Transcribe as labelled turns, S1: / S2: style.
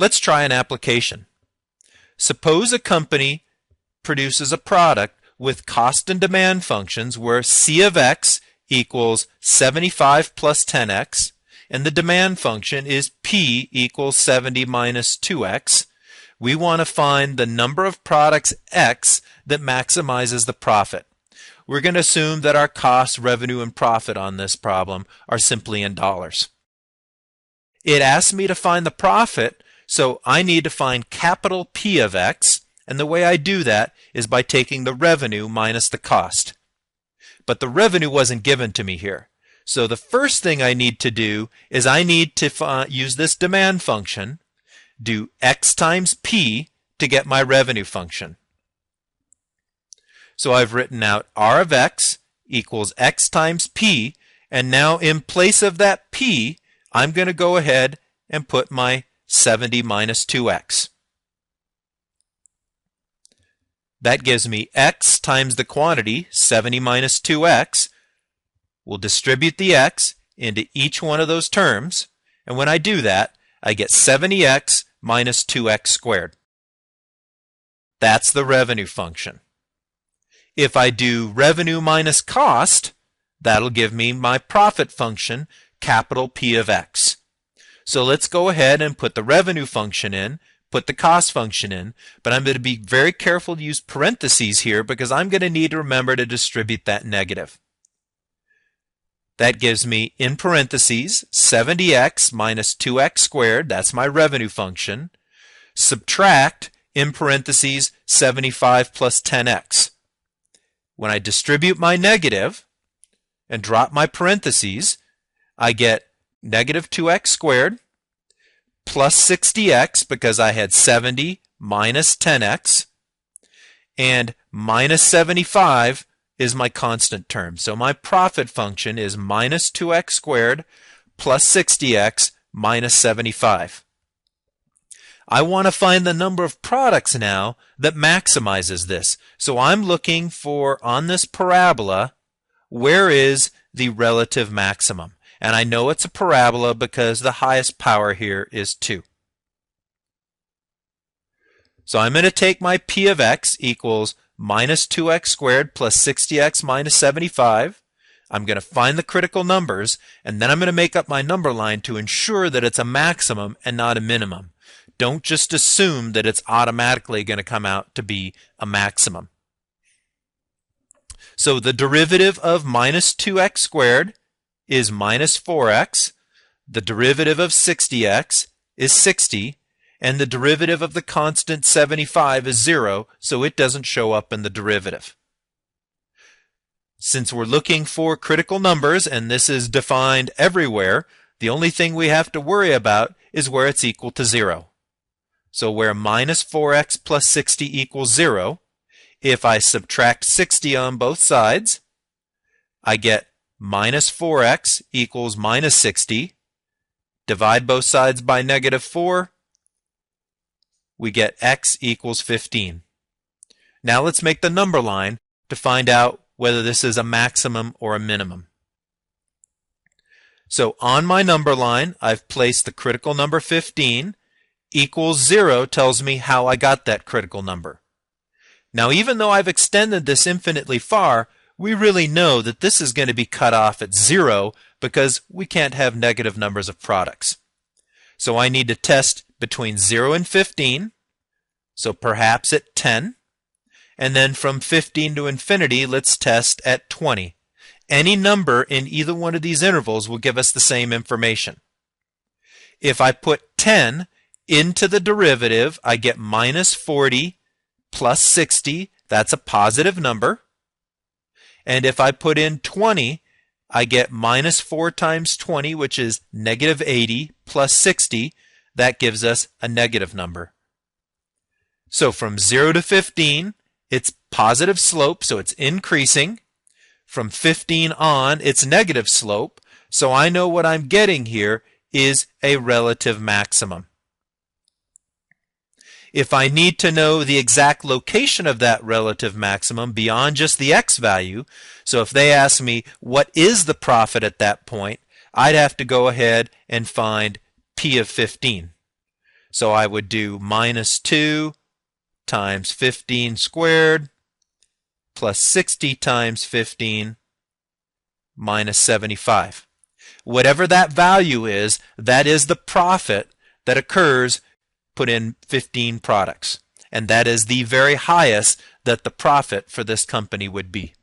S1: Let's try an application. Suppose a company produces a product with cost and demand functions where C of x equals 75 plus 10x, and the demand function is P equals 70 minus 2x. We want to find the number of products X that maximizes the profit. We're going to assume that our cost, revenue, and profit on this problem are simply in dollars. It asks me to find the profit, so I need to find capital P of X, and the way I do that is by taking the revenue minus the cost. But the revenue wasn't given to me here. So the first thing I need to do is I need to use this demand function, do X times P to get my revenue function. So I've written out R of X equals X times P, and now in place of that P, I'm going to go ahead and put my 70 minus 2x. That gives me x times the quantity, 70 minus 2x. We'll distribute the x into each one of those terms, and when I do that, I get 70x minus 2x squared. That's the revenue function. If I do revenue minus cost, that'll give me my profit function, capital P of x. So let's go ahead and put the revenue function in, put the cost function in, but I'm going to be very careful to use parentheses here because I'm going to need to remember to distribute that negative. That gives me, in parentheses, 70x minus 2x squared, that's my revenue function, subtract, in parentheses, 75 plus 10x. When I distribute my negative and drop my parentheses, I get negative 2x squared plus 60x because I had 70 minus 10x, and minus 75 is my constant term. So my profit function is minus 2x squared plus 60x minus 75. I want to find the number of products now that maximizes this. So I'm looking for, on this parabola, where is the relative maximum? And I know it's a parabola because the highest power here is 2. So I'm going to take my P of x equals minus 2x squared plus 60x minus 75. I'm going to find the critical numbers, and then I'm going to make up my number line to ensure that it's a maximum and not a minimum. Don't just assume that it's automatically going to come out to be a maximum. So the derivative of minus 2x squared is minus 4x, the derivative of 60x is 60, and the derivative of the constant 75 is 0, so it doesn't show up in the derivative. Since we're looking for critical numbers, and this is defined everywhere, the only thing we have to worry about is where it's equal to 0. So where minus 4x plus 60 equals 0, if I subtract 60 on both sides, I get minus 4x equals minus 60. Divide both sides by negative 4. We get x equals 15. Now let's make the number line to find out whether this is a maximum or a minimum. So on my number line, I've placed the critical number 15. Equals 0 tells me how I got that critical number. Now even though I've extended this infinitely far, we really know that this is going to be cut off at 0 because we can't have negative numbers of products. So I need to test between 0 and 15, so perhaps at 10, and then from 15 to infinity, let's test at 20. Any number in either one of these intervals will give us the same information. If I put 10 into the derivative, I get minus 40 plus 60, that's a positive number. And if I put in 20, I get minus 4 times 20, which is negative 80, plus 60. That gives us a negative number. So from 0 to 15, it's positive slope, so it's increasing. From 15 on, it's negative slope. So I know what I'm getting here is a relative maximum. If I need to know the exact location of that relative maximum beyond just the x value, so if they ask me what is the profit at that point, I'd have to go ahead and find P of 15. So I would do minus 2 times 15 squared plus 60 times 15 minus 75. Whatever that value is, that is the profit that occurs put in 15 products. And that is the very highest that the profit for this company would be.